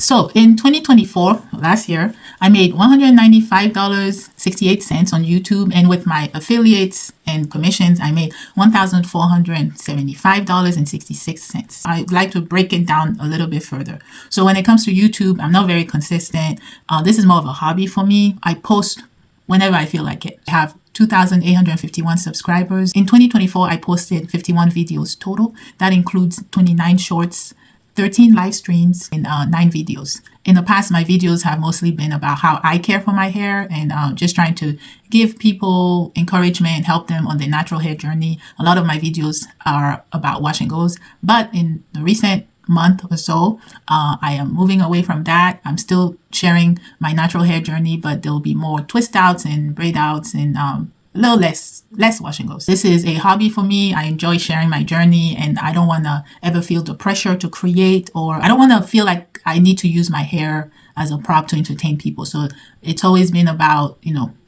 So in 2024, last year, I made $195.68 on YouTube, and with my affiliates and commissions, I made $1,475.66. I'd like to break it down a little bit further. So when it comes to YouTube, I'm not very consistent. This is more of a hobby for me. I post whenever I feel like it. I have 2,851 subscribers. In 2024, I posted 51 videos total. That includes 29 shorts, 13 live streams, and 9 videos. In the past, my videos have mostly been about how I care for my hair and just trying to give people encouragement and help them on their natural hair journey. A lot of my videos are about wash and goes, but in the recent month or so, I am moving away from that. I'm still sharing my natural hair journey, but there'll be more twist outs and braid outs and a little less wash and goes. This is a hobby for me. I enjoy sharing my journey, and I don't want to ever feel the pressure to create, or I don't want to feel like I need to use my hair as a prop to entertain people. So it's always been about,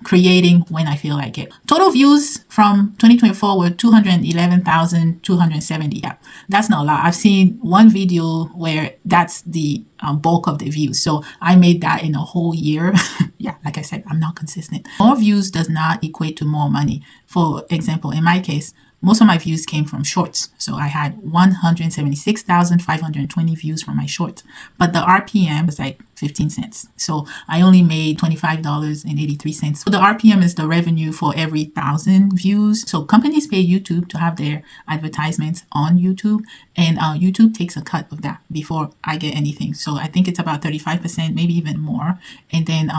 creating when I feel like it. Total views from 2024 were 211,270. Yeah, that's not a lot. I've seen one video where that's the bulk of the views. So I made that in a whole year. Yeah, like I said, I'm not consistent. More views does not equate to more money. For example, in my case, most of my views came from shorts. So I had 176,520 views from my shorts, but the RPM was like 15 cents. So I only made $25.83. So the RPM is the revenue for every 1,000 views. So companies pay YouTube to have their advertisements on YouTube, and YouTube takes a cut of that before I get anything. So I think it's about 35%, maybe even more. And then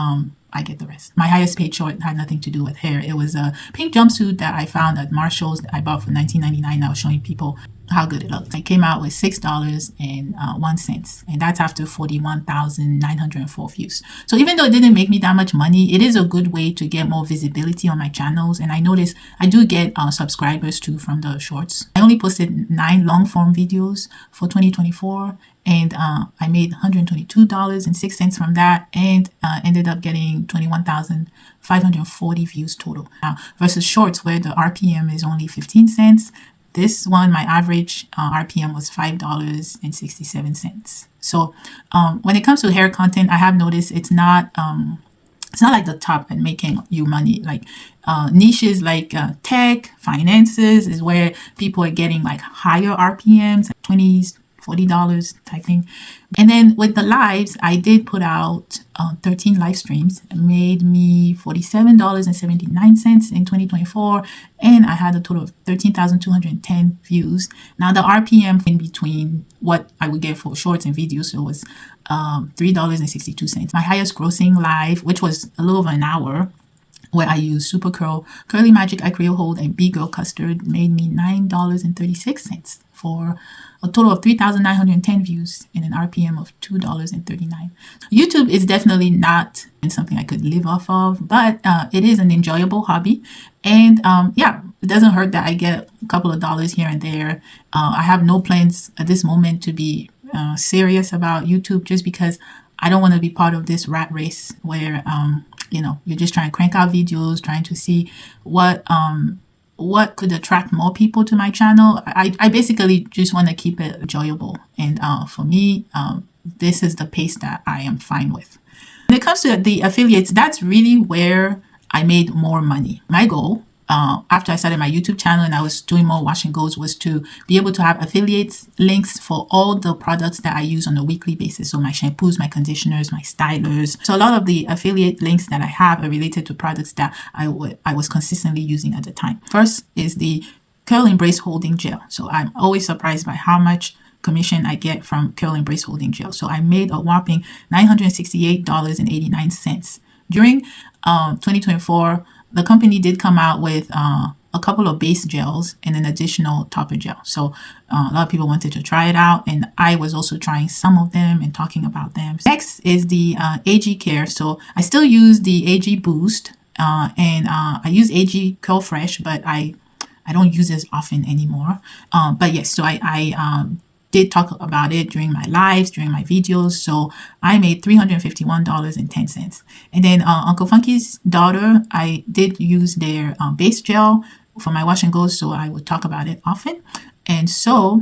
I get the rest. My highest paid short had nothing to do with hair. It was a pink jumpsuit that I found at Marshall's that I bought for $19.99. I was showing people how good it looked. I came out with $6.01, and that's after 41,904 views. So even though it didn't make me that much money, it is a good way to get more visibility on my channels. And I noticed I do get subscribers too from the shorts. I only posted 9 long form videos for 2024. And I made $122.06 from that, and ended up getting 21,540 views total. Now, versus shorts where the RPM is only 15 cents, this one, my average RPM was $5.67. So when it comes to hair content, I have noticed it's not like the top at making you money. Like niches like tech, finances is where people are getting like higher RPMs, like $20s, $40 type thing. And then with the lives, I did put out 13 live streams. It made me $47.79 in 2024, and I had a total of 13,210 views. Now the RPM in between what I would get for shorts and videos, so it was $3.62. My highest grossing live, which was a little over an hour, where I used Super Curl, Curly Magic Acrylic Hold, and B-Girl Custard, made me $9.36 for a total of 3,910 views and an RPM of $2.39. YouTube is definitely not something I could live off of, but it is an enjoyable hobby. And yeah, it doesn't hurt that I get a couple of dollars here and there. I have no plans at this moment to be serious about YouTube, just because I don't want to be part of this rat race where you're just trying to crank out videos, trying to see what could attract more people to my channel. I basically just want to keep it enjoyable. And for me, this is the pace that I am fine with. When it comes to the affiliates, that's really where I made more money. My goal, after I started my YouTube channel and I was doing more wash and goes, was to be able to have affiliates links for all the products that I use on a weekly basis. So my shampoos, my conditioners, my stylers. So a lot of the affiliate links that I have are related to products that I was consistently using at the time. First is the Curl Embrace Holding Gel. So I'm always surprised by how much commission I get from Curl Embrace Holding Gel. So I made a whopping $968.89. During 2024, the company did come out with a couple of base gels and an additional topper gel. So a lot of people wanted to try it out, and I was also trying some of them and talking about them. Next is the AG Care. So I still use the AG Boost, and I use AG Curl Fresh, but I don't use it as often anymore. But yes, so I did talk about it during my lives, during my videos. So I made $351.10. And then Uncle Funky's daughter, I did use their base gel for my wash and go, so I would talk about it often. And so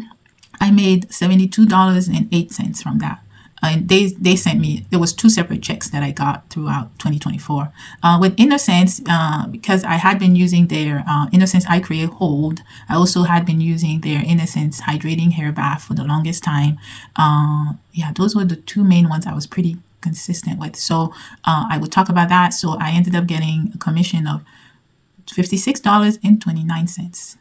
I made $72.08 from that. and they sent me, there was 2 separate checks that I got throughout 2024. With Innocence, because I had been using their Innocence Eye Create Hold, I also had been using their Innocence Hydrating Hair Bath for the longest time. Yeah, those were the 2 main ones I was pretty consistent with. So I would talk about that. So I ended up getting a commission of $56.29.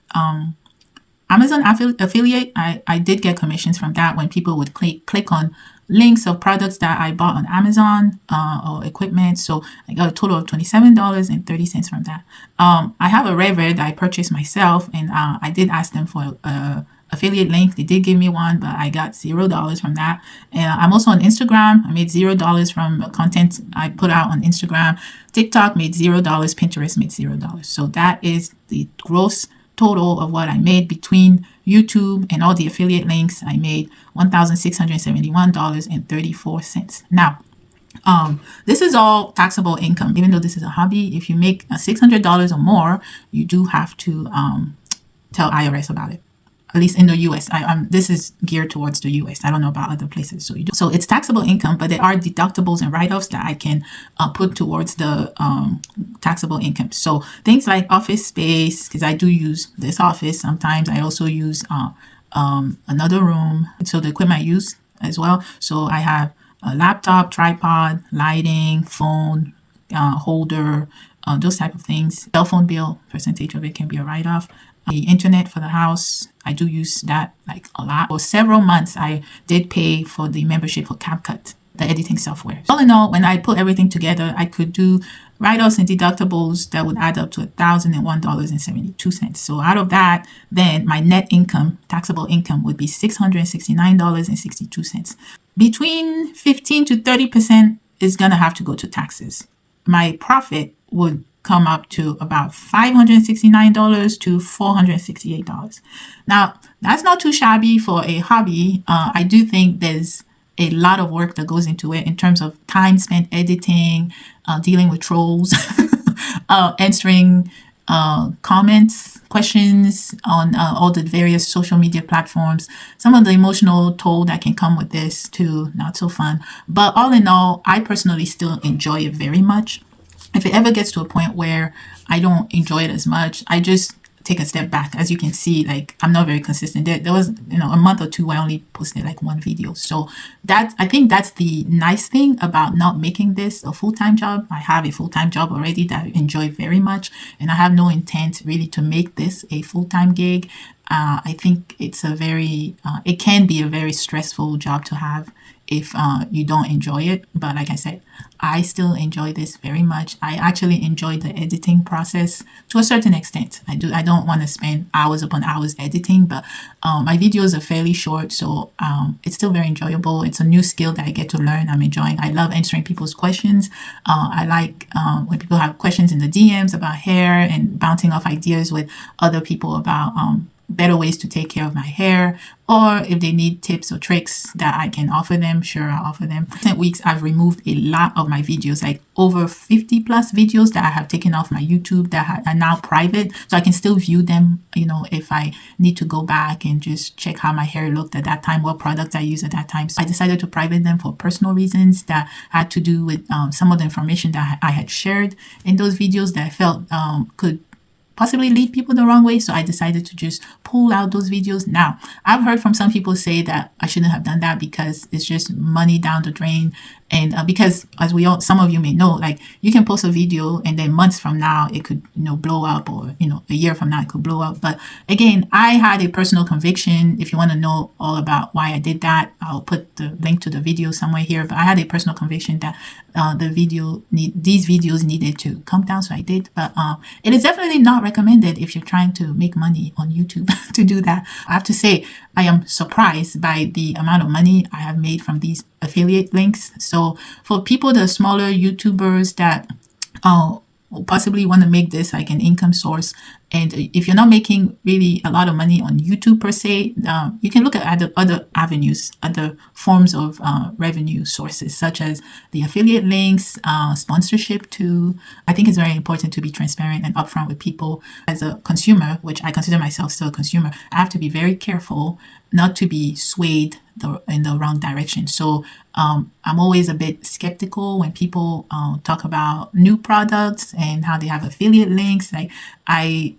Amazon affiliate, I did get commissions from that when people would click on links of products that I bought on Amazon or equipment. So I got a total of $27.30 from that. I have a Revit that I purchased myself, and I did ask them for affiliate link. They did give me one, but I got $0 from that. I'm also on Instagram. I made $0 from content I put out on Instagram. TikTok made $0. Pinterest made $0. So that is the gross total of what I made between YouTube and all the affiliate links. I made $1,671.34. Now, this is all taxable income, even though this is a hobby. If you make $600 or more, you do have to tell IRS about it. At least in the US, this is geared towards the US. I don't know about other places. So it's taxable income, but there are deductibles and write-offs that I can put towards the taxable income. So things like office space, because I do use this office sometimes. I also use another room. So the equipment I use as well. So I have a laptop, tripod, lighting, phone, holder, those type of things. Cell phone bill, percentage of it can be a write-off. The internet for the house, I do use that like a lot. For several months, I did pay for the membership for CapCut, the editing software. All in all, when I put everything together, I could do write-offs and deductibles that would add up to $1,001.72. So out of that, then my net income, taxable income, would be $669.62. Between 15 to 30% is going to have to go to taxes. My profit would come up to about $569 to $468. Now, that's not too shabby for a hobby. I do think there's a lot of work that goes into it in terms of time spent editing, dealing with trolls, answering comments, questions on all the various social media platforms. Some of the emotional toll that can come with this too, not so fun. But all in all, I personally still enjoy it very much. If it ever gets to a point where I don't enjoy it as much, I just take a step back. As you can see, like I'm not very consistent. There was, a month or two where I only posted like one video. So I think that's the nice thing about not making this a full-time job. I have a full-time job already that I enjoy very much, and I have no intent really to make this a full-time gig. I think it can be a very stressful job to have if you don't enjoy it. But like I said, I still enjoy this very much. I actually enjoy the editing process to a certain extent. I don't want to spend hours upon hours editing, but my videos are fairly short, so it's still very enjoyable. It's a new skill that I get to learn. I'm enjoying. I love answering people's questions. I like when people have questions in the DMs about hair and bouncing off ideas with other people about better ways to take care of my hair, or if they need tips or tricks that I can offer them, sure, I'll offer them. Recent weeks, I've removed a lot of my videos, like over 50 plus videos that I have taken off my YouTube that are now private, so I can still view them, if I need to go back and just check how my hair looked at that time, what products I used at that time. So I decided to private them for personal reasons that had to do with some of the information that I had shared in those videos that I felt could possibly lead people the wrong way. So I decided to just pull out those videos. Now, I've heard from some people say that I shouldn't have done that because it's just money down the drain. And because as some of you may know, like you can post a video and then months from now it could, blow up, or, a year from now it could blow up. But again, I had a personal conviction. If you want to know all about why I did that, I'll put the link to the video somewhere here. But I had a personal conviction that these videos needed to come down, so I did. But it is definitely not recommended if you're trying to make money on YouTube to do that. I have to say, I am surprised by the amount of money I have made from these affiliate links. So for people, the smaller YouTubers that possibly want to make this like an income source, And if you're not making really a lot of money on YouTube per se, you can look at other avenues, other forms of revenue sources, such as the affiliate links, sponsorship too. I think it's very important to be transparent and upfront with people. As a consumer, which I consider myself still a consumer, I have to be very careful not to be swayed in the wrong direction. So I'm always a bit skeptical when people talk about new products and how they have affiliate links. Like I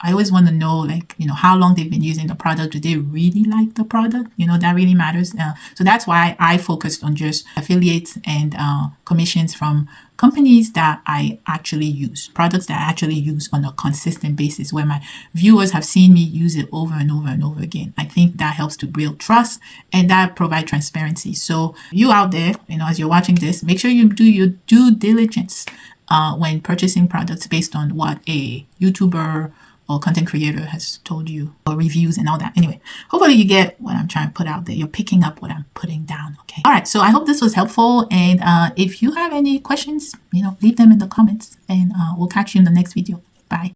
always want to know, like, how long they've been using the product. Do they really like the product? That really matters. So that's why I focused on just affiliates and commissions from companies that I actually use, products that I actually use on a consistent basis, where my viewers have seen me use it over and over and over again. I think that helps to build trust and that provide transparency. So you out there, as you're watching this, make sure you do your due diligence when purchasing products based on what a YouTuber or content creator has told you, or reviews and all that. Anyway, hopefully you get what I'm trying to put out there. You're picking up what I'm putting down. Okay. All right. So I hope this was helpful. And if you have any questions, leave them in the comments, and we'll catch you in the next video. Bye.